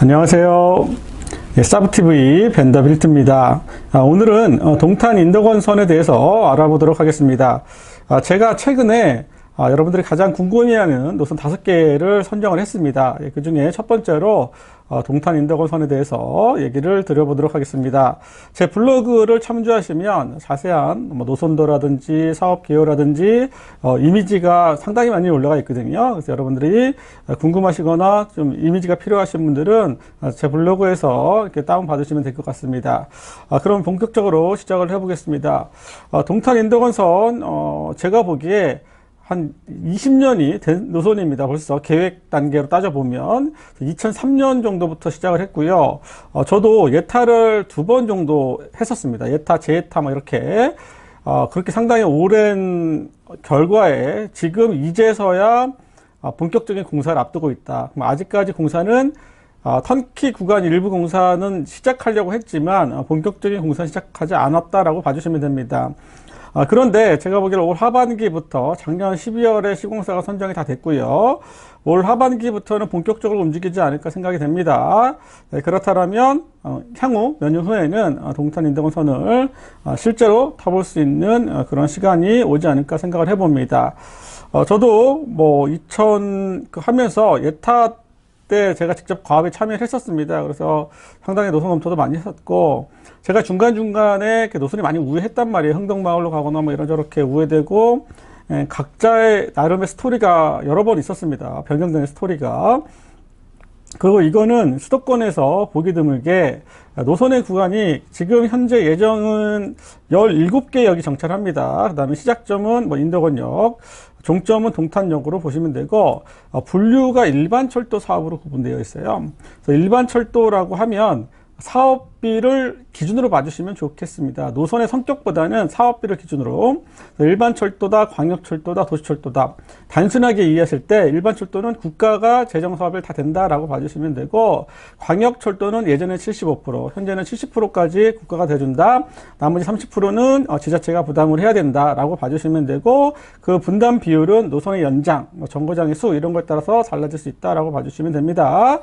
안녕하세요. 사브TV 벤더빌트입니다. 오늘은 동탄 인덕원선에 대해서 알아보도록 하겠습니다. 제가 최근에 여러분들이 가장 궁금해하는 노선 5개를 선정을 했습니다. 그 중에 첫 번째로 동탄 인덕원선에 대해서 얘기를 드려보도록 하겠습니다. 제 블로그를 참조하시면 자세한 노선도라든지 사업 개요라든지 이미지가 상당히 많이 올라가 있거든요. 그래서 여러분들이 궁금하시거나 좀 이미지가 필요하신 분들은 제 블로그에서 이렇게 다운 받으시면 될 것 같습니다. 그럼 본격적으로 시작을 해보겠습니다. 동탄 인덕원선 제가 보기에 한 20년이 된 노선입니다. 벌써 계획 단계로 따져보면 2003년 정도부터 시작을 했고요. 저도 예타를 2번 정도 했었습니다. 예타, 재예타 이렇게 그렇게 상당히 오랜 결과에 지금 이제서야 본격적인 공사를 앞두고 있다. 아직까지 공사는 턴키 구간 일부 공사는 시작하려고 했지만 본격적인 공사는 시작하지 않았다라고 봐주시면 됩니다. 그런데 제가 보기에는 올 하반기부터 작년 12월에 시공사가 선정이 다 됐고요. 올 하반기부터는 본격적으로 움직이지 않을까 생각이 됩니다. 그렇다면 향후 몇 년 후에는 동탄 인덕원선을 실제로 타볼 수 있는 그런 시간이 오지 않을까 생각을 해봅니다. 저도 하면서 예타 때 제가 직접 과업에 참여를 했었습니다. 그래서 상당히 노선 검토도 많이 했었고, 제가 중간중간에 노선이 많이 우회했단 말이에요. 흥덕마을로 가거나 이런저렇게 우회되고, 각자의 나름의 스토리가 여러 번 있었습니다. 변경되는 스토리가. 그리고 이거는 수도권에서 보기 드물게 노선의 구간이 지금 현재 예정은 17개역이 정찰합니다. 그 다음에 시작점은 인덕원역, 종점은 동탄역으로 보시면 되고, 분류가 일반철도 사업으로 구분되어 있어요. 그래서 일반철도라고 하면 사업비를 기준으로 봐주시면 좋겠습니다. 노선의 성격보다는 사업비를 기준으로 일반철도다, 광역철도다, 도시철도다 단순하게 이해하실 때 일반철도는 국가가 재정사업을 다 된다라고 봐주시면 되고, 광역철도는 예전에 75%, 현재는 70%까지 국가가 대준다. 나머지 30%는 지자체가 부담을 해야 된다라고 봐주시면 되고, 그 분담 비율은 노선의 연장, 정거장의 수 이런 것에 따라서 달라질 수 있다라고 봐주시면 됩니다.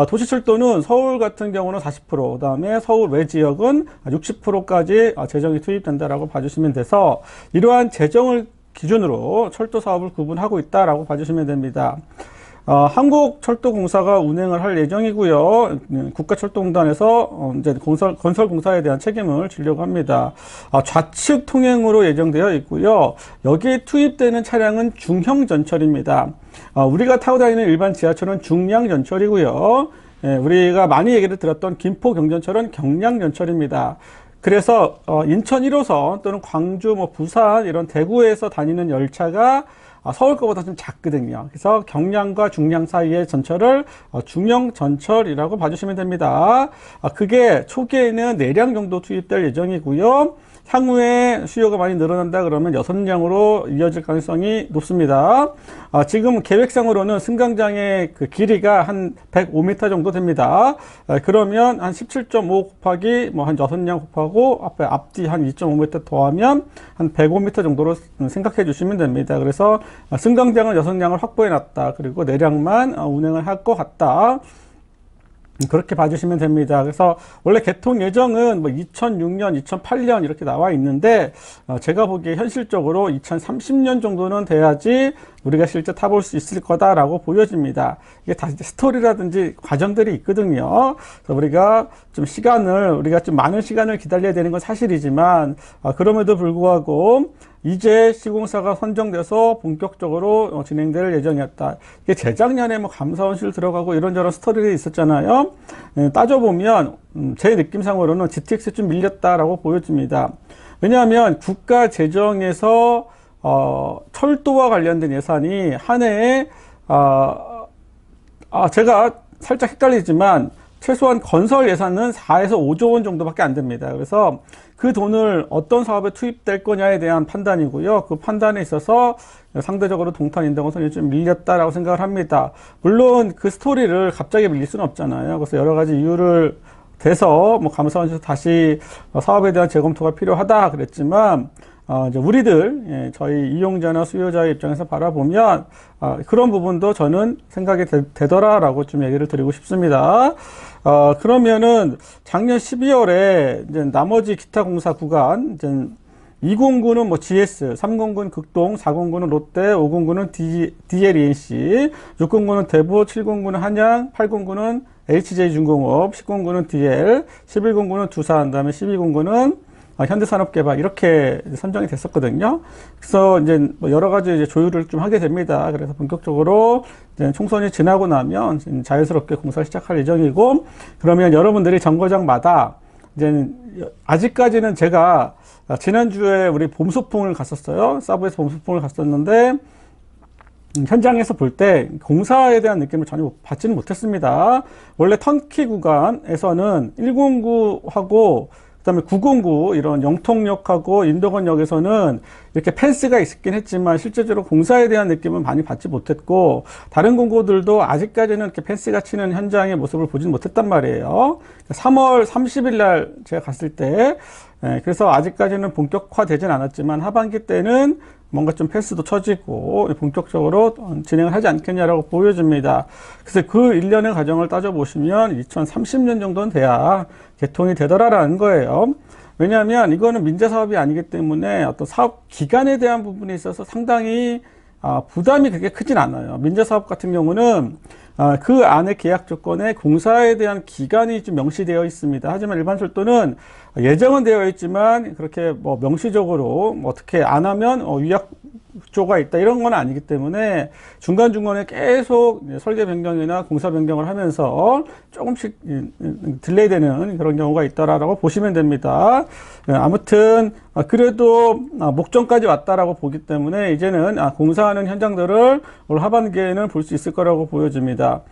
도시철도는 서울 같은 경우는 40%, 그 다음에 서울 외 지역은 60%까지 재정이 투입된다라고 봐주시면 돼서 이러한 재정을 기준으로 철도 사업을 구분하고 있다라고 봐주시면 됩니다. 한국철도공사가 운행을 할 예정이고요. 국가철도공단에서 이제 건설 공사에 대한 책임을 지려고 합니다. 좌측 통행으로 예정되어 있고요. 여기에 투입되는 차량은 중형 전철입니다. 우리가 타고 다니는 일반 지하철은 중량 전철이고요. 우리가 많이 얘기를 들었던 김포 경전철은 경량 전철입니다. 그래서 인천 1호선 또는 광주, 부산 이런 대구에서 다니는 열차가 서울 거보다 좀 작거든요. 그래서 경량과 중량 사이의 전철을 중형 전철이라고 봐주시면 됩니다. 그게 초기에는 4량 정도 투입될 예정이고요. 향후에 수요가 많이 늘어난다 그러면 6량으로 이어질 가능성이 높습니다. 지금 계획상으로는 승강장의 그 길이가 한 105m 정도 됩니다. 그러면 한 17.5 곱하기 한 6량 곱하고 앞뒤 한 2.5m 더하면 한 105m 정도로 생각해 주시면 됩니다. 그래서 승강장은 6량을 확보해 놨다. 그리고 4량만 운행을 할 것 같다. 그렇게 봐주시면 됩니다. 그래서 원래 개통 예정은 2006년, 2008년 이렇게 나와 있는데 제가 보기에 현실적으로 2030년 정도는 돼야지 우리가 실제 타볼 수 있을 거다라고 보여집니다. 이게 다 스토리라든지 과정들이 있거든요. 그래서 우리가 좀 많은 시간을 기다려야 되는 건 사실이지만 그럼에도 불구하고 이제 시공사가 선정돼서 본격적으로 진행될 예정이었다. 이게 재작년에 감사원실 들어가고 이런저런 스토리가 있었잖아요. 따져보면 제 느낌상으로는 GTX에 좀 밀렸다라고 보여집니다. 왜냐하면 국가 재정에서 철도와 관련된 예산이 한 해에 제가 살짝 헷갈리지만 최소한 건설 예산은 4에서 5조 원 정도밖에 안 됩니다. 그래서 그 돈을 어떤 사업에 투입될 거냐에 대한 판단이고요. 그 판단에 있어서 상대적으로 동탄 인덕원선이 좀 밀렸다라고 생각을 합니다. 물론 그 스토리를 갑자기 밀릴 수는 없잖아요. 그래서 여러 가지 이유를 대서 감사원에서 다시 사업에 대한 재검토가 필요하다 그랬지만 이제 우리들, 예, 저희 이용자나 수요자의 입장에서 바라보면, 그런 부분도 저는 생각이 되더라라고 좀 얘기를 드리고 싶습니다. 그러면은 작년 12월에 이제 나머지 기타 공사 구간, 이제 209는 뭐 GS, 309는 극동, 409는 롯데, 509는 DLENC, 609는 대부, 709는 한양, 809는 HJ중공업, 1009는 DL, 1109는 두산, 다음에 1209는 현대산업개발 이렇게 선정이 됐었거든요. 그래서 이제 뭐 여러 가지 이제 조율을 좀 하게 됩니다. 그래서 본격적으로 이제 총선이 지나고 나면 자연스럽게 공사를 시작할 예정이고, 그러면 여러분들이 정거장마다 이제 아직까지는 제가 지난주에 우리 봄소풍을 갔었어요. 사부에서 봄소풍을 갔었는데 현장에서 볼 때 공사에 대한 느낌을 전혀 받지는 못했습니다. 원래 턴키 구간에서는 109하고 그다음에 909 이런 영통역하고 인도건역에서는 이렇게 펜스가 있긴 했지만 실제적으로 공사에 대한 느낌은 많이 받지 못했고, 다른 공고들도 아직까지는 이렇게 펜스가 치는 현장의 모습을 보진 못했단 말이에요. 3월 30일 날 제가 갔을 때, 그래서 아직까지는 본격화되진 않았지만 하반기 때는 뭔가 좀 펜스도 쳐지고 본격적으로 진행을 하지 않겠냐라고 보여집니다. 그래서 그 일련의 과정을 따져보시면 2030년 정도는 돼야 개통이 되더라라는 거예요. 왜냐하면 이거는 민자사업이 아니기 때문에 어떤 사업 기간에 대한 부분에 있어서 상당히 부담이 그렇게 크진 않아요. 민자사업 같은 경우는 그 안에 계약 조건에 공사에 대한 기간이 좀 명시되어 있습니다. 하지만 일반 철도는 예정은 되어 있지만 그렇게 뭐 명시적으로 뭐 어떻게 안 하면 위약조가 있다 이런 건 아니기 때문에 중간중간에 계속 설계 변경이나 공사 변경을 하면서 조금씩 딜레이 되는 그런 경우가 있다라고 보시면 됩니다. 아무튼 그래도 목전까지 왔다라고 보기 때문에 이제는 공사하는 현장들을 올 하반기에는 볼 수 있을 거라고 보여집니다.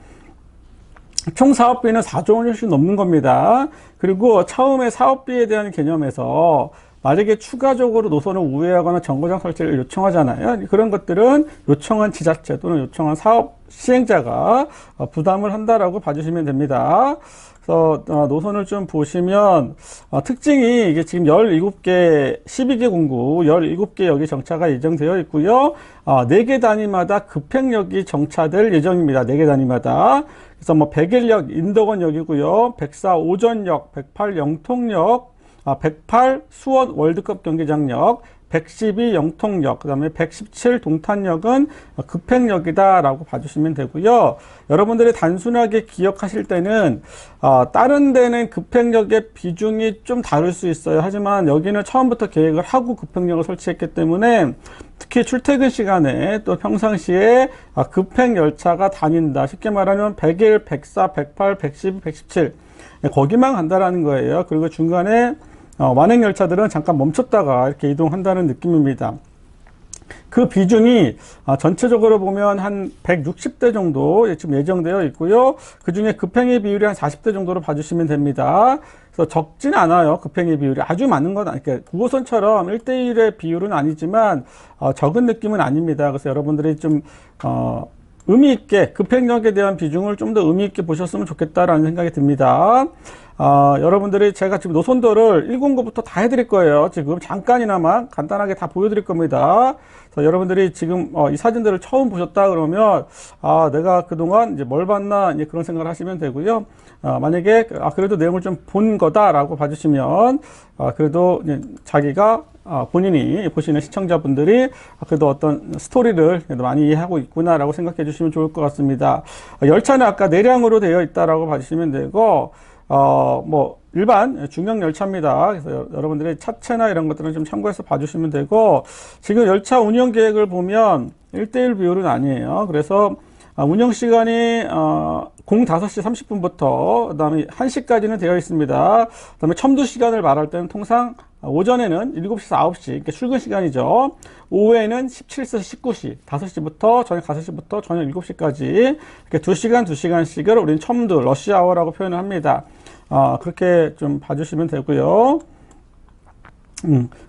총 사업비는 4조 원 훨씬 넘는 겁니다. 그리고 처음에 사업비에 대한 개념에서 만약에 추가적으로 노선을 우회하거나 정거장 설치를 요청하잖아요. 그런 것들은 요청한 지자체 또는 요청한 사업 시행자가 부담을 한다라고 봐주시면 됩니다. 그래서 노선을 좀 보시면 특징이 이게 지금 17개, 12개 공구 17개 역이 정차가 예정되어 있고요. 4개 단위마다 급행역이 정차될 예정입니다. 4개 단위마다. 그래서 뭐 101역 인덕원역이고요. 104 오전역, 108 영통역, 108 수원 월드컵 경기장역, 112 영통역, 그 다음에 117 동탄역은 급행역이다라고 봐주시면 되고요. 여러분들이 단순하게 기억하실 때는 다른 데는 급행역의 비중이 좀 다를 수 있어요. 하지만 여기는 처음부터 계획을 하고 급행역을 설치했기 때문에 특히 출퇴근 시간에 또 평상시에 급행열차가 다닌다. 쉽게 말하면 101, 104, 108, 112, 117 거기만 간다라는 거예요. 그리고 중간에 완행열차들은 잠깐 멈췄다가 이렇게 이동한다는 느낌입니다. 그 비중이 전체적으로 보면 한 160대 정도 지금 예정되어 있고요. 그 중에 급행의 비율이 한 40대 정도로 봐주시면 됩니다. 그래서 적진 않아요. 급행의 비율이 아주 많은 건 아니니까 9호선처럼 1대1의 비율은 아니지만 적은 느낌은 아닙니다. 그래서 여러분들이 좀 의미 있게 급행역에 대한 비중을 좀 더 의미 있게 보셨으면 좋겠다라는 생각이 듭니다. 여러분들이 제가 지금 노선도를 109부터 다 해드릴 거예요. 지금 잠깐이나마 간단하게 다 보여드릴 겁니다. 그래서 여러분들이 지금 이 사진들을 처음 보셨다 그러면 내가 그동안 이제 뭘 봤나 이제 그런 생각을 하시면 되고요. 만약에 그래도 내용을 좀 본 거다라고 봐주시면 그래도 이제 자기가 본인이 보시는 시청자분들이 그래도 어떤 스토리를 많이 이해하고 있구나라고 생각해 주시면 좋을 것 같습니다. 열차는 아까 내량으로 되어 있다라고 봐주시면 되고 뭐 일반 중형 열차입니다. 그래서 여러분들이 차체나 이런 것들은 좀 참고해서 봐주시면 되고, 지금 열차 운영 계획을 보면 1대1 비율은 아니에요. 그래서 운영 시간이 05시 30분부터 그다음에 1시까지는 되어 있습니다. 그다음에 첨두 시간을 말할 때는 통상 오전에는 7시에서 9시, 이렇게 출근 시간이죠. 오후에는 17시에서 19시, 5시부터 저녁 5시부터 저녁 7시까지 이렇게 2시간씩을 우리는 첨두, 러시아워라고 표현을 합니다. 그렇게 좀 봐주시면 되고요.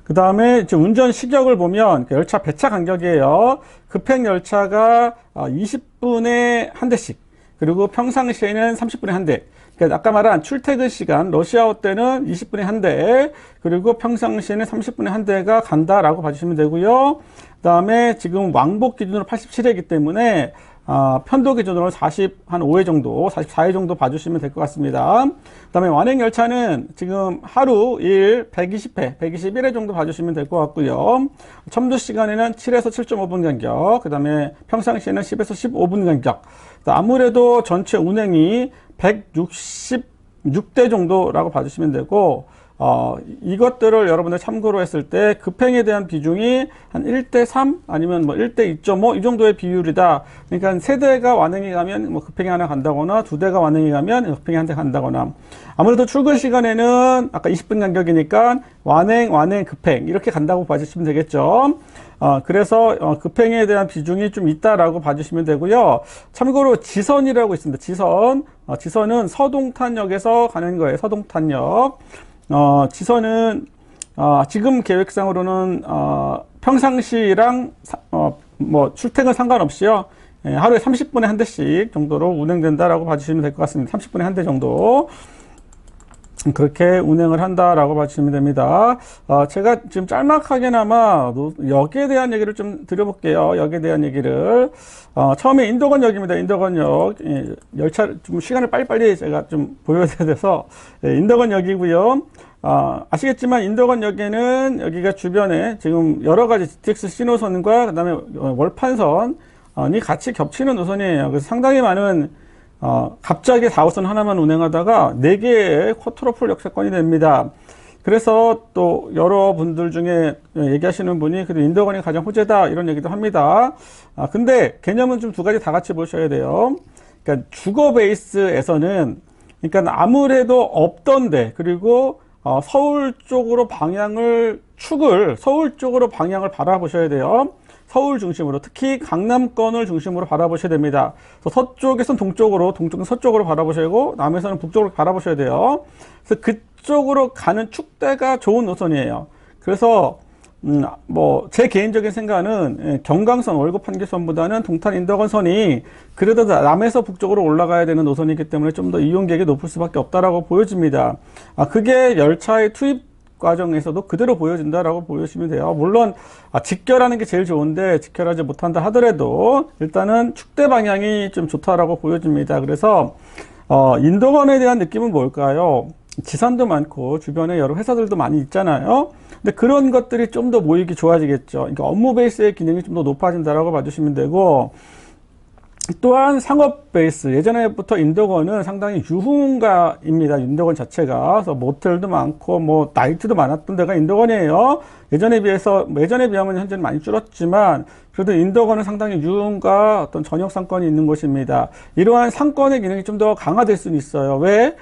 그 다음에 이제 운전 시격을 보면 열차 배차 간격이에요. 급행 열차가 20분에 한 대씩, 그리고 평상시에는 30분에 한 대. 그러니까 아까 말한 출퇴근 시간, 러시아워 때는 20분에 한 대, 그리고 평상시에는 30분에 한 대가 간다라고 봐주시면 되고요. 그 다음에 지금 왕복 기준으로 87회이기 때문에 편도 기준으로 45회 정도, 44회 정도 봐주시면 될 것 같습니다. 그 다음에 완행 열차는 지금 하루 120회, 121회 정도 봐주시면 될 것 같고요. 첨도 시간에는 7에서 7.5분 간격, 그 다음에 평상시에는 10에서 15분 간격. 아무래도 전체 운행이 166대 정도라고 봐주시면 되고, 이것들을 여러분들 참고로 했을 때 급행에 대한 비중이 한 1대3 아니면 뭐 1대2.5 이 정도의 비율이다. 그러니까 3대가 완행이 가면 뭐 급행이 하나 간다거나 2대가 완행이 가면 급행이 한 대 간다거나. 아무래도 출근 시간에는 아까 20분 간격이니까 완행, 급행 이렇게 간다고 봐주시면 되겠죠. 그래서 급행에 대한 비중이 좀 있다라고 봐주시면 되고요. 참고로 지선이라고 있습니다. 지선은 서동탄역에서 가는 거예요. 서동탄역. 지선은 지금 계획상으로는 평상시랑 뭐 출퇴근 상관없이요. 하루에 30분에 한 대씩 정도로 운행된다라고 봐주시면 될 것 같습니다. 30분에 한 대 정도. 그렇게 운행을 한다라고 봐주시면 됩니다. 제가 지금 짤막하게나마 역에 대한 얘기를 좀 드려볼게요. 역에 대한 얘기를. 처음에 인도건역입니다. 인도건역. 열차, 좀 시간을 빨리빨리 제가 좀 보여야 돼서, 인도건역이고요. 아시겠지만 인도건역에는 여기가 주변에 지금 여러 가지 GTX 신호선과 그 다음에 월판선이 같이 겹치는 노선이에요. 그래서 상당히 많은 갑자기 4호선 하나만 운행하다가 4개의 쿼트로폴 역세권이 됩니다. 그래서 또 여러분들 중에 얘기하시는 분이 그래도 인도건이 가장 호재다 이런 얘기도 합니다. 근데 개념은 좀 두 가지 다 같이 보셔야 돼요. 그러니까 주거 베이스에서는 그러니까 아무래도 없던데 그리고 서울 쪽으로 서울 쪽으로 방향을 바라보셔야 돼요. 서울 중심으로, 특히 강남권을 중심으로 바라보셔야 됩니다. 서쪽에서는 동쪽으로, 동쪽은 서쪽으로 바라보셔야고, 남에서는 북쪽으로 바라보셔야 돼요. 그래서 그쪽으로 가는 축대가 좋은 노선이에요. 그래서, 제 개인적인 생각은 경강선, 월곡 판교선보다는 동탄 인덕원선이 그래도 남에서 북쪽으로 올라가야 되는 노선이기 때문에 좀 더 이용객이 높을 수밖에 없다라고 보여집니다. 그게 열차의 투입 과정에서도 그대로 보여진다라고 보시면 돼요. 물론 직결하는 게 제일 좋은데 직결하지 못한다 하더라도 일단은 축대 방향이 좀 좋다라고 보여집니다. 그래서 인도건에 대한 느낌은 뭘까요? 지산도 많고 주변에 여러 회사들도 많이 있잖아요. 근데 그런 것들이 좀 더 모이기 좋아지겠죠. 그러니까 업무 베이스의 기능이 좀 더 높아진다라고 봐주시면 되고, 또한 상업 베이스, 예전에부터 인도건은 상당히 유흥가입니다. 인도건 자체가. 그래서 모텔도 많고, 뭐, 나이트도 많았던 데가 인도건이에요. 예전에 비하면 현재는 많이 줄었지만, 그래도 인도건은 상당히 유흥가 어떤 전역 상권이 있는 곳입니다. 이러한 상권의 기능이 좀 더 강화될 수는 있어요. 왜?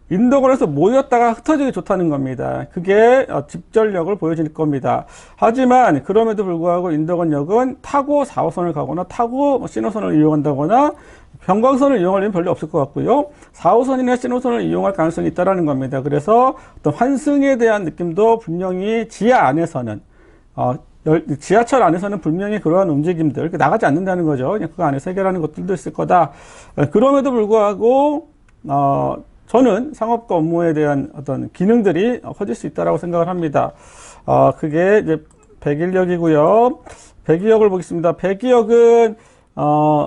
인도건에서 모였다가 흩어지기 좋다는 겁니다. 그게 집전력을 보여줄 겁니다. 하지만 그럼에도 불구하고 인도건역은 타고 4호선을 가거나 타고 신호선을 이용한다거나 경광선을 이용할 일은 별로 없을 것 같고요. 4호선이나 신호선을 이용할 가능성이 있다는 겁니다. 그래서 어떤 환승에 대한 느낌도 분명히 지하철 안에서는 분명히 그러한 움직임들, 나가지 않는다는 거죠. 그냥 그 안에서 해결하는 것들도 있을 거다. 그럼에도 불구하고 저는 상업과 업무에 대한 어떤 기능들이 커질 수 있다라고 생각을 합니다. 그게 이제 백일역이고요. 백이역을 보겠습니다. 백이역은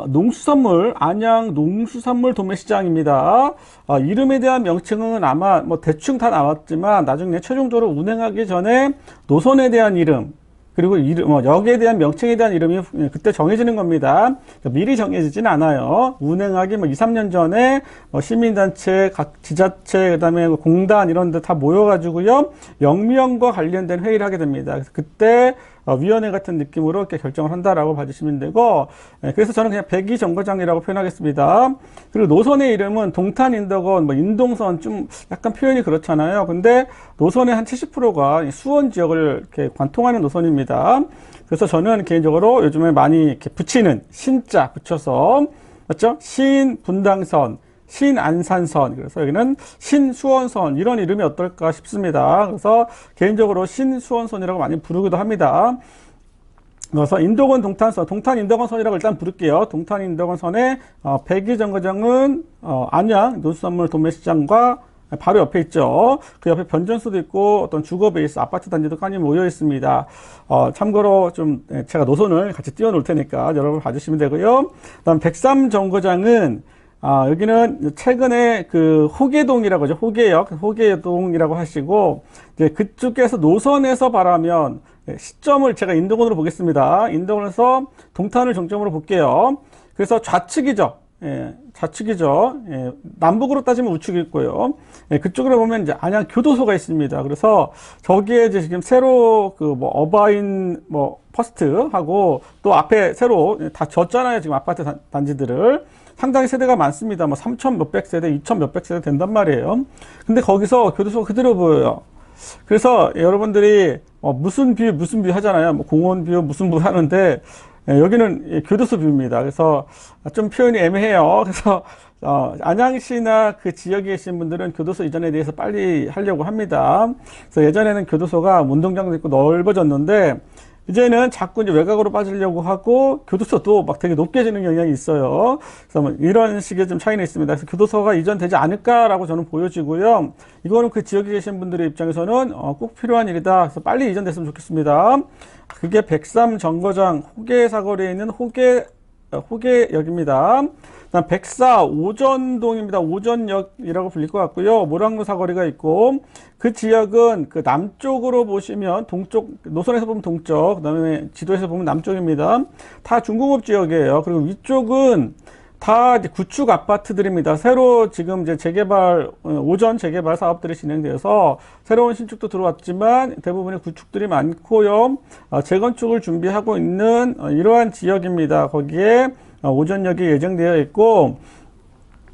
농수산물, 안양 농수산물 도매시장입니다. 이름에 대한 명칭은 아마 뭐 대충 다 나왔지만 나중에 최종적으로 운행하기 전에 노선에 대한 이름, 그리고 역에 대한 명칭에 대한 이름이 그때 정해지는 겁니다. 미리 정해지진 않아요. 운행하기 2, 3년 전에 시민단체, 각 지자체, 그 다음에 공단 이런 데 다 모여가지고요. 역명과 관련된 회의를 하게 됩니다. 그래서 그때 위원회 같은 느낌으로 이렇게 결정을 한다라고 봐주시면 되고, 그래서 저는 그냥 백이 정거장이라고 표현하겠습니다. 그리고 노선의 이름은 동탄 인덕원, 인동선 좀 약간 표현이 그렇잖아요. 근데 노선의 한 70%가 수원 지역을 이렇게 관통하는 노선입니다. 그래서 저는 개인적으로 요즘에 많이 이렇게 붙이는 신자 붙여서, 맞죠? 신분당선, 신안산선, 그래서 여기는 신수원선, 이런 이름이 어떨까 싶습니다. 그래서 개인적으로 신수원선이라고 많이 부르기도 합니다. 그래서 인도권 동탄선, 동탄 인도권선이라고 일단 부를게요. 동탄 인도권선의 백이 정거장은 안양 노수산물 도매시장과 바로 옆에 있죠. 그 옆에 변전소도 있고 어떤 주거 베이스 아파트 단지도 깐이 모여 있습니다. 참고로 좀 제가 노선을 같이 띄워 놓을 테니까 여러분 봐주시면 되고요. 그다음 백삼 정거장은 여기는 최근에 그 호계동이라고 하죠. 호계역, 호계동이라고 하시고, 이제 그쪽에서 노선에서 바라면 시점을 제가 인도권으로 보겠습니다. 인도권에서 동탄을 정점으로 볼게요. 그래서 좌측이죠. 예, 좌측이죠. 예, 남북으로 따지면 우측이고요. 예, 그쪽으로 보면 이제 안양 교도소가 있습니다. 그래서 저기에 이제 지금 새로 그 뭐 어바인 뭐 퍼스트하고 또 앞에 새로 다 졌잖아요. 지금 아파트 단지들을. 상당히 세대가 많습니다. 뭐 3천 몇백 세대, 2천 몇백 세대 된단 말이에요. 근데 거기서 교도소가 그대로 보여요. 그래서 여러분들이 무슨 뷰 하잖아요. 뭐 공원 뷰, 무슨 뷰 하는데 여기는 교도소 뷰입니다. 그래서 좀 표현이 애매해요. 그래서 안양시나 그 지역에 계신 분들은 교도소 이전에 대해서 빨리 하려고 합니다. 그래서 예전에는 교도소가 운동장도 있고 넓어졌는데 이제는 자꾸 이제 외곽으로 빠지려고 하고 교도소도 막 되게 높게 지는 경향이 있어요. 그래서 뭐 이런 식의 좀 차이는 있습니다. 그래서 교도소가 이전되지 않을까라고 저는 보여지고요. 이거는 그 지역에 계신 분들의 입장에서는 꼭 필요한 일이다. 그래서 빨리 이전됐으면 좋겠습니다. 그게 백삼 정거장 호계 사거리에 있는 호계역입니다. 그다음 백사 오전동입니다. 오전역이라고 불릴 것 같고요. 모랑로 사거리가 있고 그 지역은 그 남쪽으로 보시면 동쪽 노선에서 보면 동쪽, 그다음에 지도에서 보면 남쪽입니다. 다 중공업 지역이에요. 그리고 위쪽은 다 이제 구축 아파트들입니다. 새로 지금 이제 재개발, 오전 재개발 사업들이 진행되어서 새로운 신축도 들어왔지만 대부분의 구축들이 많고요. 재건축을 준비하고 있는 이러한 지역입니다. 거기에 오전역이 예정되어 있고,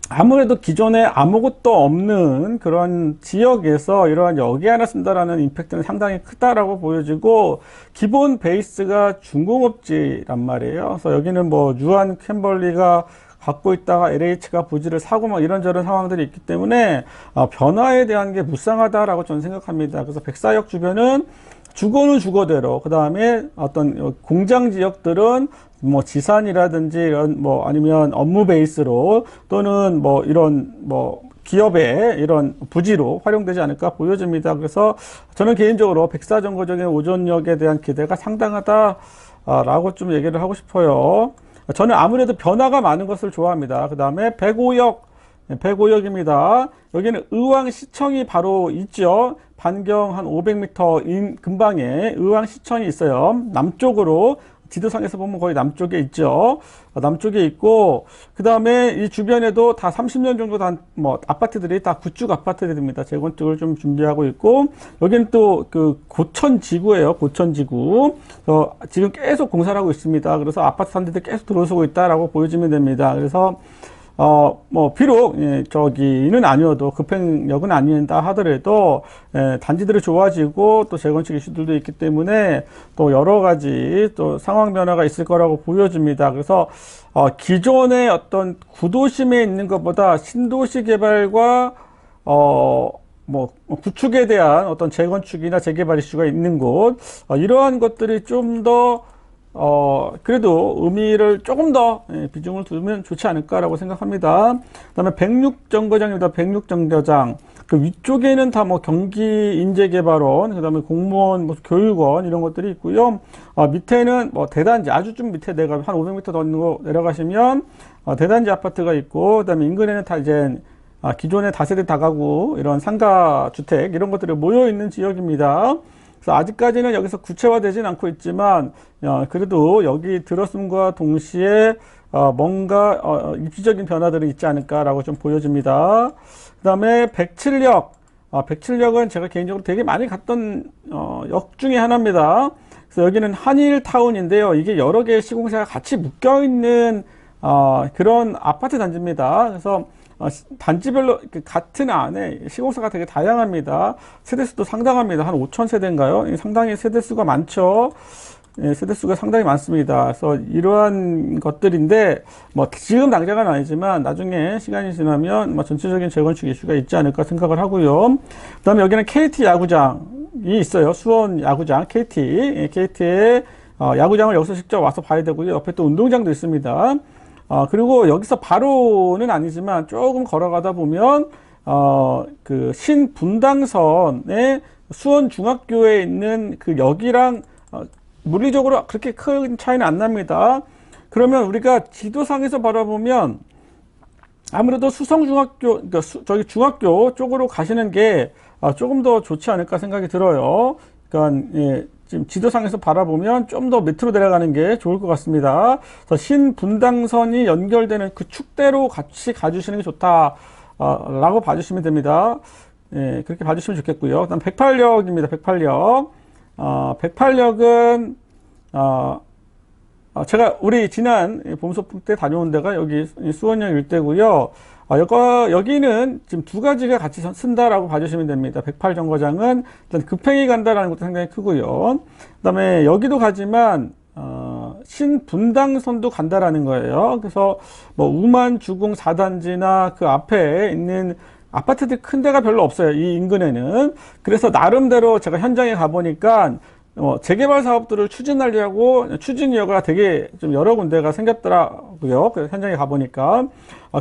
아무래도 기존에 아무것도 없는 그런 지역에서 이러한 역이 하나 쓴다라는 임팩트는 상당히 크다라고 보여지고, 기본 베이스가 중공업지란 말이에요. 그래서 여기는 뭐 유한 캠벌리가 갖고 있다가 LH가 부지를 사고 막 이런저런 상황들이 있기 때문에 변화에 대한 게 무쌍하다라고 저는 생각합니다. 그래서 백사역 주변은 주거는 주거대로, 그 다음에 어떤 공장 지역들은 뭐 지산이라든지 이런 뭐 아니면 업무 베이스로 또는 뭐 이런 뭐 기업의 이런 부지로 활용되지 않을까 보여집니다. 그래서 저는 개인적으로 백사정거장의 오전역에 대한 기대가 상당하다라고 좀 얘기를 하고 싶어요. 저는 아무래도 변화가 많은 것을 좋아합니다. 그 다음에 105역입니다. 여기는 의왕시청이 바로 있죠. 반경 한 500m 근방에 의왕시청이 있어요. 남쪽으로 지도상에서 보면 거의 남쪽에 있죠. 남쪽에 있고, 그 다음에 이 주변에도 다 30년 정도 뭐 아파트들이 다 구축 아파트들입니다. 재건축을 좀 준비하고 있고, 여기는 또 그 고천지구예요. 고천지구. 지금 계속 공사를 하고 있습니다. 그래서 아파트 단지들 계속 들어서고 있다라고 보여지면 됩니다. 그래서 뭐, 비록, 저기는 아니어도, 급행역은 아니다 하더라도, 단지들이 좋아지고, 또 재건축 이슈들도 있기 때문에, 또 여러 가지, 또 상황 변화가 있을 거라고 보여집니다. 그래서, 기존의 어떤 구도심에 있는 것보다 신도시 개발과, 뭐, 구축에 대한 어떤 재건축이나 재개발 이슈가 있는 곳, 이러한 것들이 좀 더, 그래도 의미를 조금 더 비중을 두면 좋지 않을까라고 생각합니다. 그 다음에 106정거장입니다. 106정거장. 그 위쪽에는 다 뭐 경기 인재개발원, 그 다음에 공무원, 뭐 교육원 이런 것들이 있고요. 밑에는 뭐 대단지, 아주 좀 밑에 내가 한 500m 더 있는 거 내려가시면 대단지 아파트가 있고, 그 다음에 인근에는 다 이제 기존의 다세대 다가구, 이런 상가주택 이런 것들이 모여있는 지역입니다. 그래서 아직까지는 여기서 구체화되진 않고 있지만 그래도 여기 들었음과 동시에 뭔가 입지적인 변화들이 있지 않을까라고 좀 보여집니다. 그 다음에 107역. 107역은 제가 개인적으로 되게 많이 갔던 역 중에 하나입니다. 그래서 여기는 한일타운인데요. 이게 여러 개의 시공사가 같이 묶여있는 그런 아파트 단지입니다. 그래서 단지별로 같은 안에 시공사가 되게 다양합니다. 세대수도 상당합니다. 한 5천 세대인가요? 상당히 세대수가 많죠. 세대수가 상당히 많습니다. 그래서 이러한 것들인데 뭐 지금 당장은 아니지만 나중에 시간이 지나면 뭐 전체적인 재건축 이슈가 있지 않을까 생각을 하고요. 그다음에 여기는 KT 야구장이 있어요. 수원 야구장 KT의 야구장을 여기서 직접 와서 봐야 되고요. 옆에 또 운동장도 있습니다. 그리고 여기서 바로는 아니지만 조금 걸어가다 보면 그 신분당선에 수원중학교에 있는 그 역이랑 물리적으로 그렇게 큰 차이는 안 납니다. 그러면 우리가 지도상에서 바라보면 아무래도 수성중학교, 그러니까 저기 중학교 쪽으로 가시는 게 조금 더 좋지 않을까 생각이 들어요. 그러니까 예, 지금 지도상에서 바라보면 좀 더 밑으로 내려가는 게 좋을 것 같습니다. 그래서 신분당선이 연결되는 그 축대로 같이 가주시는 게 좋다. 라고 봐주시면 됩니다. 예, 그렇게 봐주시면 좋겠고요. 그다음 108역입니다. 108역. 108역은 제가 우리 지난 봄소풍 때 다녀온 데가 여기 수원역 일대고요. 여기는 지금 두 가지가 같이 쓴다라고 봐주시면 됩니다. 108 정거장은 일단 급행이 간다라는 것도 상당히 크고요. 그다음에 여기도 가지만 신분당선도 간다라는 거예요. 그래서 뭐 우만 주공 4단지나 그 앞에 있는 아파트들 큰 데가 별로 없어요. 이 인근에는. 그래서 나름대로 제가 현장에 가보니까 재개발 사업들을 추진하려고 추진위가 되게 좀 여러 군데가 생겼더라고요. 그 현장에 가보니까.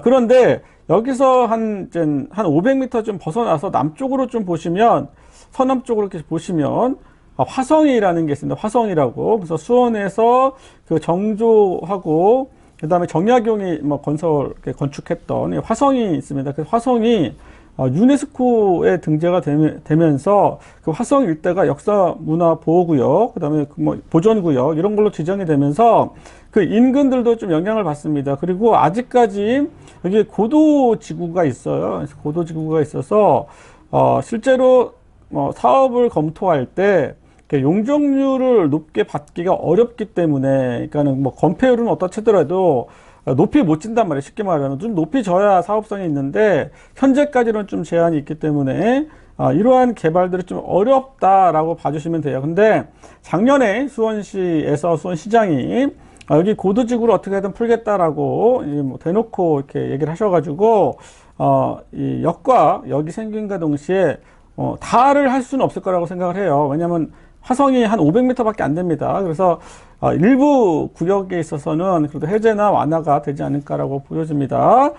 그런데 여기서 한 500m 좀 벗어나서 남쪽으로 좀 보시면, 서남 쪽으로 이렇게 보시면, 화성이라는 게 있습니다. 화성이라고. 그래서 수원에서 그 정조하고, 그 다음에 정약용이 뭐 건축했던 화성이 있습니다. 그 화성이 유네스코에 등재가 되면서 그 화성 일대가 역사문화보호구역, 그 다음에 뭐 보전구역, 이런 걸로 지정이 되면서 그 인근들도 좀 영향을 받습니다. 그리고 아직까지 여기 고도지구가 있어요. 그래서 고도지구가 있어서, 실제로 사업을 검토할 때 용적률을 높게 받기가 어렵기 때문에, 그러니까는 뭐 건폐율은 어떻다 치더라도 높이 못 진단 말이에요. 쉽게 말하면 좀 높이 져야 사업성이 있는데 현재까지는 좀 제한이 있기 때문에 이러한 개발들이 좀 어렵다라고 봐주시면 돼요. 근데 작년에 수원시에서 수원시장이 여기 고도지구를 어떻게든 풀겠다라고 뭐 대놓고 이렇게 얘기를 하셔가지고 이 역과 역이 생긴과 동시에 다를 할 수는 없을 거라고 생각을 해요. 왜냐하면 화성이 한 500m밖에 안 됩니다. 그래서 일부 구역에 있어서는 그래도 해제나 완화가 되지 않을까라고 보여집니다.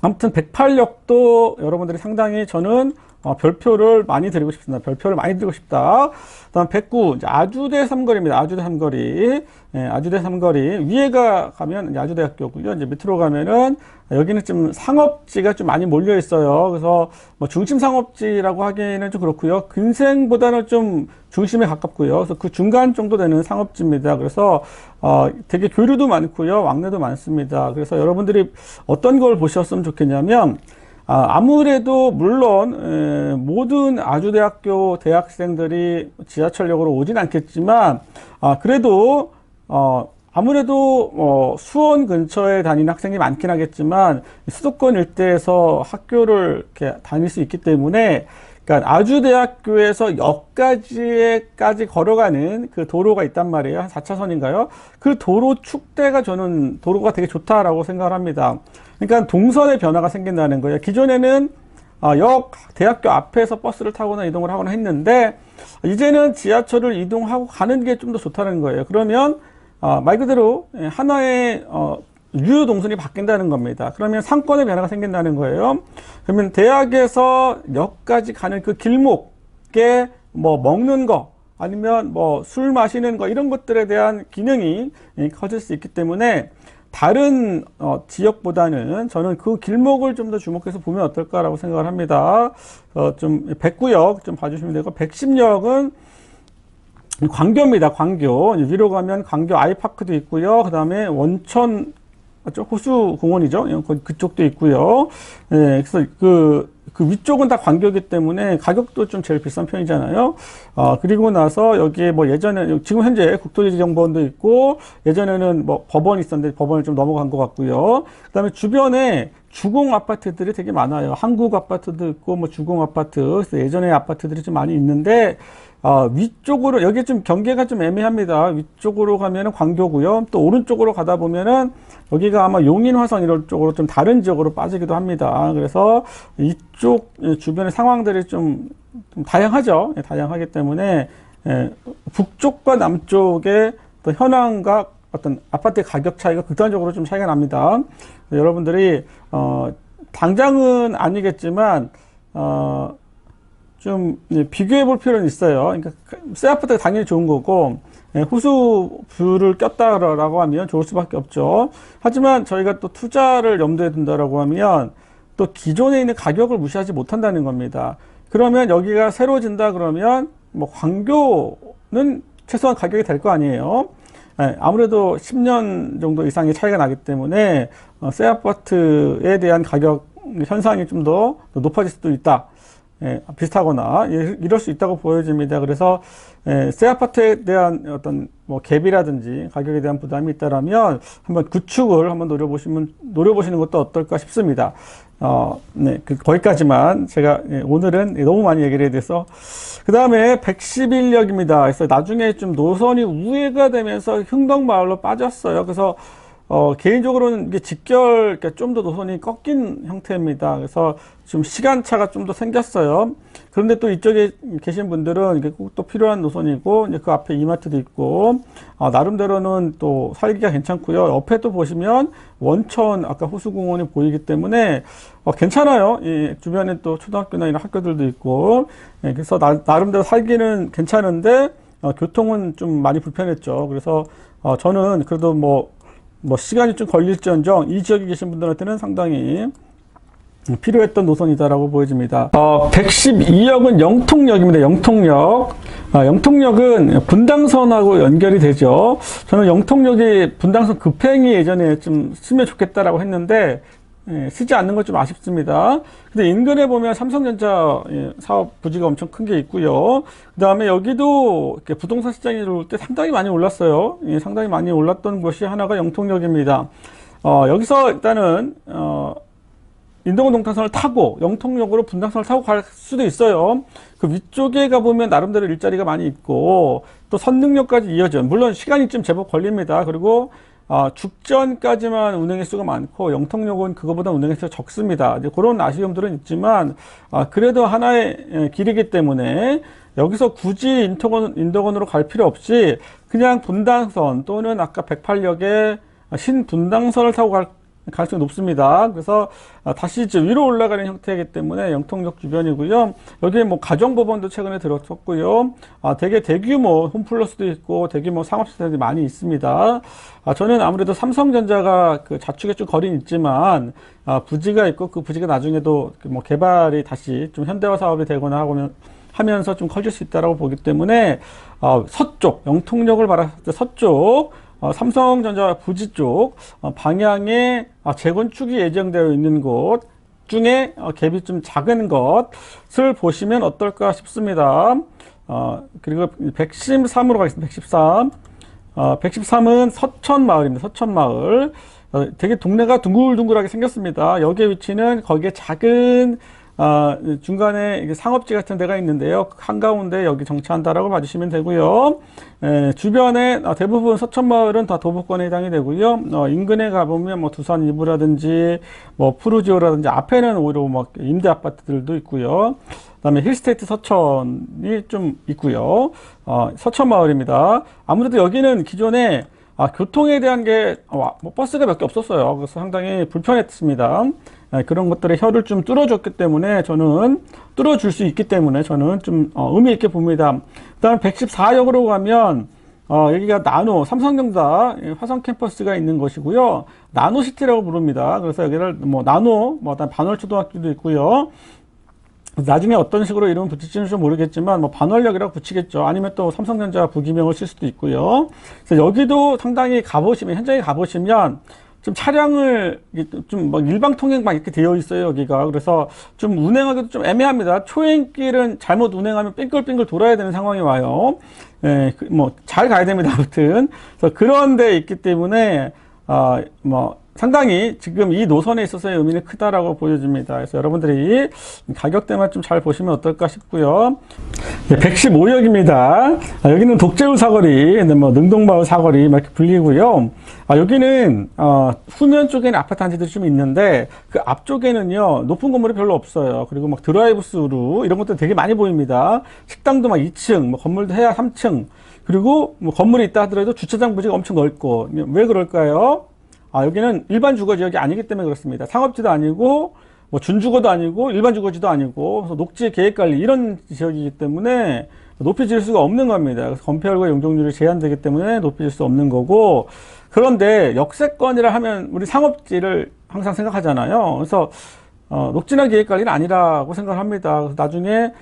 아무튼 108역도 여러분들이 상당히 저는 별표를 많이 드리고 싶습니다. 별표를 많이 드리고 싶다. 다음 109, 이제 아주대 삼거리입니다. 아주대 삼거리. 예, 아주대 삼거리. 위에가 가면 이제 아주대학교고요. 이제 밑으로 가면은 여기는 좀 상업지가 좀 많이 몰려 있어요. 그래서 뭐 중심 상업지라고 하기에는 좀 그렇고요. 근생보다는 좀 중심에 가깝고요. 그래서 그 중간 정도 되는 상업지입니다. 그래서 되게 교류도 많고요. 왕래도 많습니다. 그래서 여러분들이 어떤 걸 보셨으면 좋겠냐면 아무래도 물론 모든 아주대학교 대학생들이 지하철역으로 오진 않겠지만 그래도 아무래도 수원 근처에 다니는 학생이 많긴 하겠지만 수도권 일대에서 학교를 이렇게 다닐 수 있기 때문에, 그러니까 아주대학교에서 역까지 걸어가는 그 도로가 있단 말이에요. 한 4차선인가요? 그 도로 축대가 저는 도로가 되게 좋다라고 생각을 합니다. 그러니까 동선의 변화가 생긴다는 거예요. 기존에는 대학교 앞에서 버스를 타거나 이동을 하거나 했는데 이제는 지하철을 이동하고 가는 게 좀 더 좋다는 거예요. 그러면 말 그대로 하나의 유효 동선이 바뀐다는 겁니다. 그러면 상권의 변화가 생긴다는 거예요. 그러면 대학에서 역까지 가는 그 길목에 뭐 먹는 거 아니면 뭐 술 마시는 거 이런 것들에 대한 기능이 커질 수 있기 때문에 다른 지역보다는 저는 그 길목을 좀 더 주목해서 보면 어떨까라고 생각을 합니다. 좀 109역 좀 봐주시면 되고 110역은 광교입니다. 광교. 위로 가면 광교 아이파크도 있고요. 그 다음에 원천 호수공원이죠. 그쪽도 있고요. 네, 그래서 그 위쪽은 다 광교이기 때문에 가격도 좀 제일 비싼 편이잖아요. 그리고 나서 여기에 뭐 예전에, 지금 현재 국토지정보원도 있고, 예전에는 뭐 법원이 있었는데 법원을 좀 넘어간 것 같고요. 그 다음에 주변에 주공 아파트들이 되게 많아요. 한국 아파트도 있고, 뭐 주공 아파트. 그래서 예전에 아파트들이 좀 많이 있는데, 위쪽으로, 여기 좀 경계가 좀 애매합니다. 위쪽으로 가면은 광교고요. 또 오른쪽으로 가다 보면은 여기가 아마 용인화성 이런 쪽으로 좀 다른 지역으로 빠지기도 합니다. 그래서 이쪽 주변의 상황들이 좀 다양하죠. 다양하기 때문에 북쪽과 남쪽의 어떤 현황과 어떤 아파트의 가격 차이가 극단적으로 좀 차이가 납니다. 여러분들이 당장은 아니겠지만 좀 비교해 볼 필요는 있어요. 그러니까 새 아파트가 당연히 좋은 거고 호수뷰를 꼈다라고 하면 좋을 수밖에 없죠. 하지만 저희가 또 투자를 염두에 둔다라고 하면 또 기존에 있는 가격을 무시하지 못한다는 겁니다. 그러면 여기가 새로 진다 그러면 뭐 광교는 최소한 가격이 될 거 아니에요. 아무래도 10년 정도 이상의 차이가 나기 때문에 새 아파트에 대한 가격 현상이 좀 더 높아질 수도 있다. 비슷하거나 이럴 수 있다고 보여집니다. 그래서 새 아파트에 대한 어떤 뭐 갭이라든지 가격에 대한 부담이 있다라면 한번 구축을 한번 노려보시는 것도 어떨까 싶습니다. 거기까지만 제가 오늘은 너무 많이 얘기를 해야 돼서 그 다음에 111역입니다. 그래서 나중에 좀 노선이 우회가 되면서 흥덕마을로 빠졌어요. 그래서 개인적으로는 이게 직결, 그러니까 좀 더 노선이 꺾인 형태입니다. 그래서 좀 시간차가 좀 더 생겼어요. 그런데 또 이쪽에 계신 분들은 이게 꼭 또 필요한 노선이고, 이제 그 앞에 이마트도 있고, 나름대로는 또 살기가 괜찮고요. 옆에 또 보시면 원천, 아까 호수공원이 보이기 때문에, 괜찮아요. 이 주변에 또 초등학교나 이런 학교들도 있고, 그래서 나름대로 살기는 괜찮은데, 교통은 좀 많이 불편했죠. 그래서, 저는 그래도 뭐 시간이 좀 걸릴지언정 이 지역에 계신 분들한테는 상당히 필요했던 노선이다라고 보여집니다. 112역은 영통역입니다. 영통역. 영통역은 분당선하고 연결이 되죠. 저는 영통역이 분당선 급행이 예전에 좀 쓰면 좋겠다라고 했는데 쓰지 않는 건 좀 아쉽습니다. 근데 인근에 보면 삼성전자 사업 부지가 엄청 큰 게 있고요. 그 다음에 여기도 부동산 시장이 들어올 때 상당히 많이 올랐어요. 상당히 많이 올랐던 곳이 하나가 영통역입니다. 여기서 일단은 인동원 동탄선을 타고 영통역으로 분당선을 타고 갈 수도 있어요. 그 위쪽에 가보면 나름대로 일자리가 많이 있고 또 선릉역까지 이어져. 물론 시간이 좀 제법 걸립니다. 그리고 죽전까지만 운행 횟수가 많고 영통역은 그거보다 운행 횟수가 적습니다. 이제 그런 아쉬움들은 있지만 그래도 하나의 길이기 때문에 여기서 굳이 인덕원으로 갈 필요 없이 그냥 분당선 또는 아까 108역의 신분당선을 타고 갈 가능성이 높습니다. 그래서 다시 이제 위로 올라가는 형태이기 때문에 영통역 주변이고요. 여기에 뭐 가정법원도 최근에 들어섰고요. 되게 대규모 홈플러스도 있고 대규모 상업시설들이 많이 있습니다. 저는 아무래도 삼성전자가 그 자축에 좀 거리는 있지만 부지가 있고 그 부지가 나중에도 뭐 개발이 다시 좀 현대화 사업이 되거나 하면서 좀 커질 수 있다라고 보기 때문에 서쪽 영통역을 바라봤을 때 서쪽 삼성전자 부지 쪽 방향에 재건축이 예정되어 있는 곳 중에 갭이 좀 작은 것을 보시면 어떨까 싶습니다. 그리고 113으로 가겠습니다. 113. 113은 서천마을입니다. 서천마을. 되게 동네가 둥글둥글하게 생겼습니다. 여기에 위치는 거기에 작은 중간에 상업지 같은 데가 있는데요. 한가운데 여기 정차한다라고 봐주시면 되고요. 주변에 대부분 서천마을은 다 도보권에 해당이 되고요. 인근에 가보면 뭐 두산 이브라든지 뭐 푸르지오라든지 앞에는 오히려 뭐 임대 아파트들도 있고요. 그다음에 힐스테이트 서천이 좀 있고요. 서천마을입니다. 아무래도 여기는 기존에 교통에 대한 게 뭐 버스가 몇 개 없었어요. 그래서 상당히 불편했습니다. 그런 것들의 혀를 좀 뚫어줬기 때문에 저는 뚫어줄 수 있기 때문에 저는 좀 의미 있게 봅니다. 그다음에 114역으로 가면 여기가 나노 삼성전자 화성 캠퍼스가 있는 곳이고요. 나노시티라고 부릅니다. 그래서 여기를 뭐 나노 반월초등학교도 있고요. 나중에 어떤 식으로 이름을 붙일지는 좀 모르겠지만 뭐 반월역이라고 붙이겠죠. 아니면 또 삼성전자 부기명을 쓸 수도 있고요. 그래서 여기도 상당히 현장에 가보시면 좀 차량을 좀 막 일방 통행만 이렇게 되어 있어요, 여기가. 그래서 좀 운행하기도 좀 애매합니다. 초행길은 잘못 운행하면 빙글빙글 돌아야 되는 상황이 와요. 뭐 잘 가야 됩니다, 아무튼. 그래서 그런 데 있기 때문에 상당히 지금 이 노선에 있어서의 의미는 크다라고 보여집니다. 그래서 여러분들이 가격대만 좀 잘 보시면 어떨까 싶고요. 115역입니다. 여기는 독재울 사거리, 능동마을 사거리 이렇게 불리고요. 여기는 후면 쪽에는 아파트 단지들이 좀 있는데 그 앞쪽에는요 높은 건물이 별로 없어요. 그리고 막 드라이브 스루 이런 것들 되게 많이 보입니다. 식당도 막 2층, 건물도 해야 3층. 그리고 건물이 있다 하더라도 주차장 부지가 엄청 넓고. 왜 그럴까요? 여기는 일반 주거 지역이 아니기 때문에 그렇습니다. 상업지도 아니고 준주거도 아니고 일반 주거지도 아니고 그래서 녹지 계획관리 이런 지역이기 때문에 높이 지을 수가 없는 겁니다. 그래서 건폐율과 용적률이 제한되기 때문에 높이 지을 수 없는 거고. 그런데 역세권이라 하면 우리 상업지를 항상 생각하잖아요. 그래서 녹지나 계획관리는 아니라고 생각을 합니다. 그래서 나중에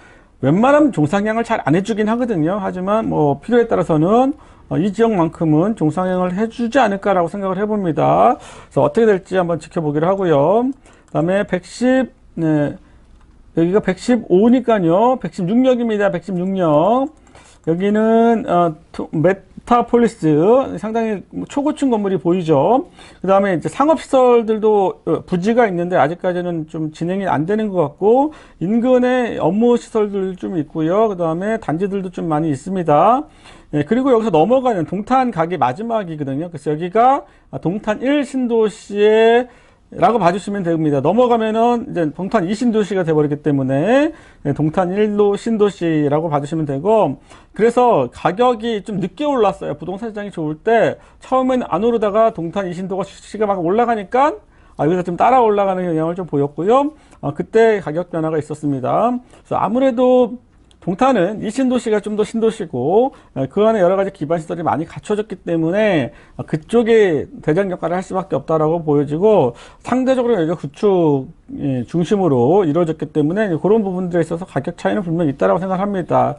웬만하면 종상향을 잘 안 해주긴 하거든요. 하지만 필요에 따라서는 이 지역만큼은 종상향을 해주지 않을까라고 생각을 해봅니다. 그래서 어떻게 될지 한번 지켜보기로 하고요. 그 다음에 110, 여기가 115니까요. 116역입니다. 116역. 여기는, 메타폴리스. 상당히 초고층 건물이 보이죠. 그 다음에 이제 상업시설들도 부지가 있는데 아직까지는 좀 진행이 안 되는 것 같고, 인근에 업무시설들 좀 있고요. 그 다음에 단지들도 좀 많이 있습니다. 그리고 여기서 넘어가는 동탄 가기 마지막이거든요. 그래서 여기가 동탄 1 신도시의 라고 봐주시면 됩니다. 넘어가면은 이제 동탄 2 신도시가 돼버리기 때문에 동탄 1로 신도시라고 봐주시면 되고, 그래서 가격이 좀 늦게 올랐어요. 부동산 시장이 좋을 때 처음에는 안 오르다가 동탄 2 신도시가 막 올라가니까 여기서 좀 따라 올라가는 영향을 좀 보였고요. 그때 가격 변화가 있었습니다. 그래서 아무래도 동탄은 이 신도시가 좀 더 신도시고 그 안에 여러 가지 기반 시설이 많이 갖춰졌기 때문에 그쪽에 대장 역할을 할 수밖에 없다라고 보여지고, 상대적으로 여기가 구축 중심으로 이루어졌기 때문에 그런 부분들에 있어서 가격 차이는 분명히 있다라고 생각합니다.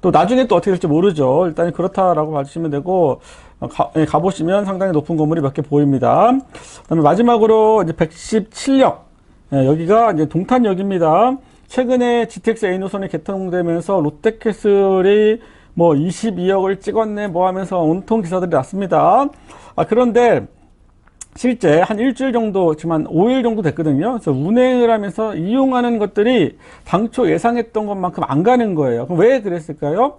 또 나중에 또 어떻게 될지 모르죠. 일단 그렇다라고 봐주시면 되고, 가보시면 상당히 높은 건물이 몇 개 보입니다. 그다음에 마지막으로 이제 117역, 여기가 이제 동탄역입니다. 최근에 GTX A 노선이 개통되면서 롯데캐슬이 22억을 찍었네 하면서 온통 기사들이 났습니다. 그런데 실제 한 일주일 정도, 지금 한 5일 정도 됐거든요. 그래서 운행을 하면서 이용하는 것들이 당초 예상했던 것만큼 안 가는 거예요. 그럼 왜 그랬을까요?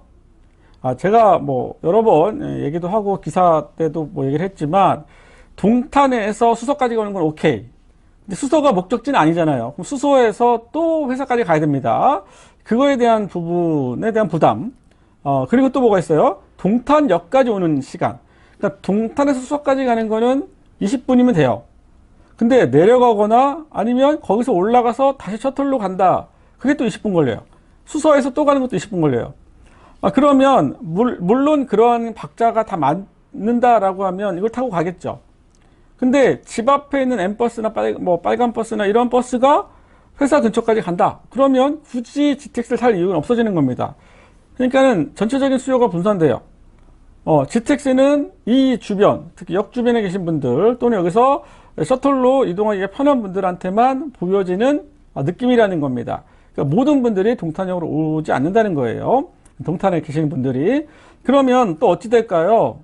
제가 여러 번 얘기도 하고 기사 때도 얘기를 했지만, 동탄에서 수서까지 가는 건 오케이. 근데 수서가 목적지는 아니잖아요. 그럼 수서에서 또 회사까지 가야 됩니다. 그거에 대한 부분에 대한 부담. 그리고 또 뭐가 있어요? 동탄역까지 오는 시간. 그러니까 동탄에서 수서까지 가는 거는 20분이면 돼요. 근데 내려가거나 아니면 거기서 올라가서 다시 셔틀로 간다. 그게 또 20분 걸려요. 수서에서 또 가는 것도 20분 걸려요. 그러면 물론 그러한 박자가 다 맞는다라고 하면 이걸 타고 가겠죠. 근데 집 앞에 있는 M버스나 빨간 버스나 이런 버스가 회사 근처까지 간다. 그러면 굳이 GTX를 탈 이유는 없어지는 겁니다. 그러니까는 전체적인 수요가 분산돼요. GTX는 이 주변, 특히 역 주변에 계신 분들 또는 여기서 셔틀로 이동하기가 편한 분들한테만 보여지는 느낌이라는 겁니다. 그러니까 모든 분들이 동탄역으로 오지 않는다는 거예요. 동탄에 계시는 분들이. 그러면 또 어찌 될까요?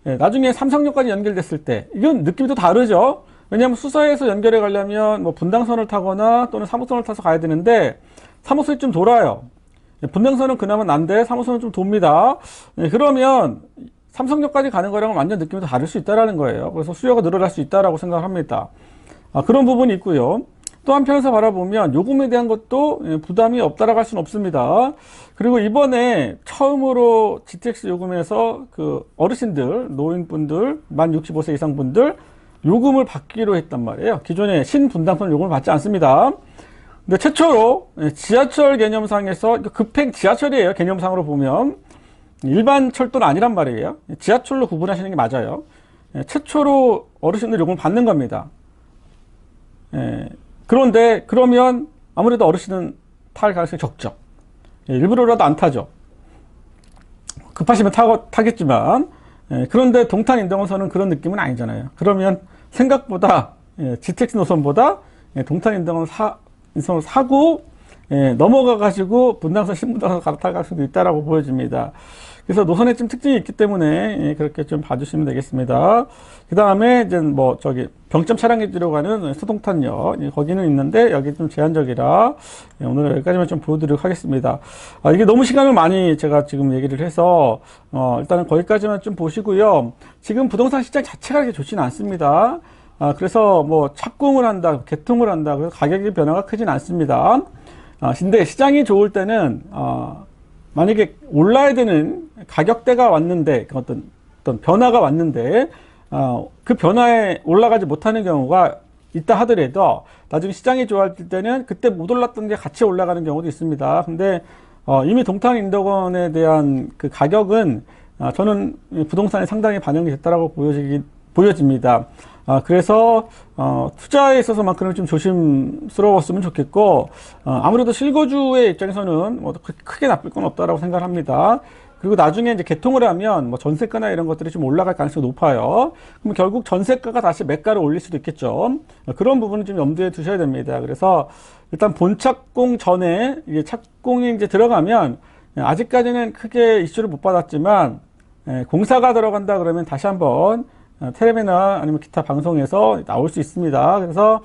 나중에 삼성역까지 연결됐을 때 이건 느낌이 또 다르죠. 왜냐하면 수서에서 연결해 가려면 분당선을 타거나 또는 3호선을 타서 가야 되는데 3호선이 좀 돌아요. 분당선은 그나마 난데 3호선은 좀 돕니다. 그러면 삼성역까지 가는 거랑은 완전 느낌이 또 다를 수 있다는 거예요. 그래서 수요가 늘어날 수 있다고 생각합니다. 그런 부분이 있고요. 또 한편에서 바라보면 요금에 대한 것도 부담이 없다라고 할 수는 없습니다. 그리고 이번에 처음으로 GTX 요금에서 그 어르신들, 노인분들, 만 65세 이상 분들 요금을 받기로 했단 말이에요. 기존에 신분당선 요금을 받지 않습니다. 근데 최초로 지하철 개념상에서 급행 지하철이에요. 개념상으로 보면 일반 철도는 아니란 말이에요. 지하철로 구분하시는 게 맞아요. 최초로 어르신들 요금을 받는 겁니다. 그런데 그러면 아무래도 어르신은 탈 가능성이 적죠. 일부러라도 안 타죠. 급하시면 타겠지만, 그런데 동탄 인덕원선은 그런 느낌은 아니잖아요. 그러면 생각보다 GTX 노선보다 동탄 인덕원선을 사고 넘어가가지고 분당선, 신분당선 갈아탈 가능성도 있다라고 보여집니다. 그래서 노선에 좀 특징이 있기 때문에 그렇게 좀 봐주시면 되겠습니다. 그 다음에 이제 뭐 저기 병점 차량에 들어가는 수동탄역 거기는 있는데 여기 좀 제한적이라 오늘 여기까지만 좀 보여드리도록 하겠습니다. 이게 너무 시간을 많이 제가 지금 얘기를 해서 일단은 거기까지만 좀 보시고요. 지금 부동산 시장 자체가 그렇게 좋지는 않습니다. 그래서 뭐 착공을 한다, 개통을 한다, 그래서 가격의 변화가 크진 않습니다. 근데 시장이 좋을 때는 만약에 올라야 되는 가격대가 왔는데 어떤 변화가 왔는데 그 변화에 올라가지 못하는 경우가 있다 하더라도 나중에 시장이 좋아질 때는 그때 못 올랐던 게 같이 올라가는 경우도 있습니다. 근데 이미 동탄인덕원에 대한 그 가격은 저는 부동산에 상당히 반영이 됐다라고 보여집니다. 그래서 투자에 있어서만큼은 좀 조심스러웠으면 좋겠고 아무래도 실거주의 입장에서는 뭐 크게 나쁠 건 없다라고 생각합니다. 그리고 나중에 이제 개통을 하면 뭐 전세가나 이런 것들이 좀 올라갈 가능성이 높아요. 그럼 결국 전세가가 다시 매가를 올릴 수도 있겠죠. 그런 부분은 좀 염두에 두셔야 됩니다. 그래서 일단 본착공 전에 이게 착공이 이제 들어가면 아직까지는 크게 이슈를 못 받았지만 공사가 들어간다 그러면 다시 한번 텔레비나 아니면 기타 방송에서 나올 수 있습니다. 그래서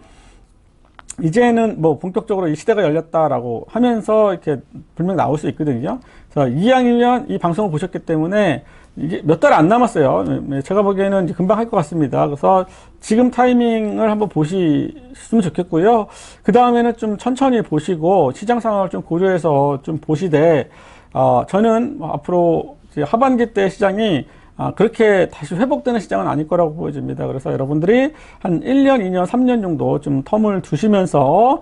이제는 뭐 본격적으로 이 시대가 열렸다라고 하면서 이렇게 분명 나올 수 있거든요. 그래서 이왕이면 이 방송을 보셨기 때문에 이게 몇 달 안 남았어요. 제가 보기에는 이제 금방 할 것 같습니다. 그래서 지금 타이밍을 한번 보시면 좋겠고요. 그 다음에는 좀 천천히 보시고 시장 상황을 좀 고려해서 좀 보시되, 저는 앞으로 이제 하반기 때 시장이 그렇게 다시 회복되는 시장은 아닐 거라고 보여집니다. 그래서 여러분들이 한 1년, 2년, 3년 정도 좀 텀을 두시면서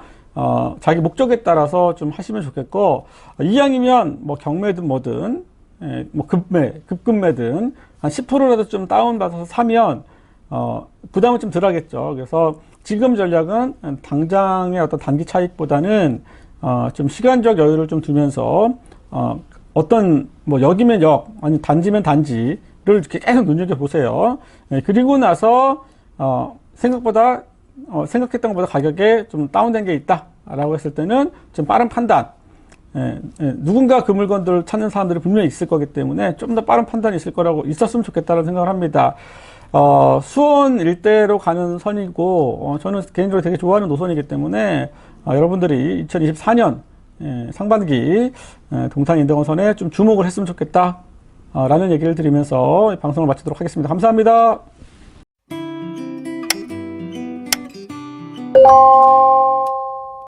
자기 목적에 따라서 좀 하시면 좋겠고, 이왕이면 뭐 경매든 뭐든 뭐 급매든 한 10%라도 좀 다운받아서 사면 부담은 좀 덜 하겠죠. 그래서 지금 전략은 당장의 어떤 단기 차익보다는 좀 시간적 여유를 좀 두면서 어떤 뭐 역이면 역, 아니 단지면 단지를 이렇게 계속 눈여겨보세요. 그리고 나서 생각했던 것보다 가격에 좀 다운된 게 있다 라고 했을 때는 좀 빠른 판단, 누군가 그 물건들을 찾는 사람들이 분명히 있을 거기 때문에 좀 더 빠른 판단이 있었으면 좋겠다는 생각을 합니다. 수원 일대로 가는 선이고, 저는 개인적으로 되게 좋아하는 노선이기 때문에 여러분들이 2024년 상반기 동탄인덕원선에 좀 주목을 했으면 좋겠다 라는 얘기를 드리면서 방송을 마치도록 하겠습니다. 감사합니다.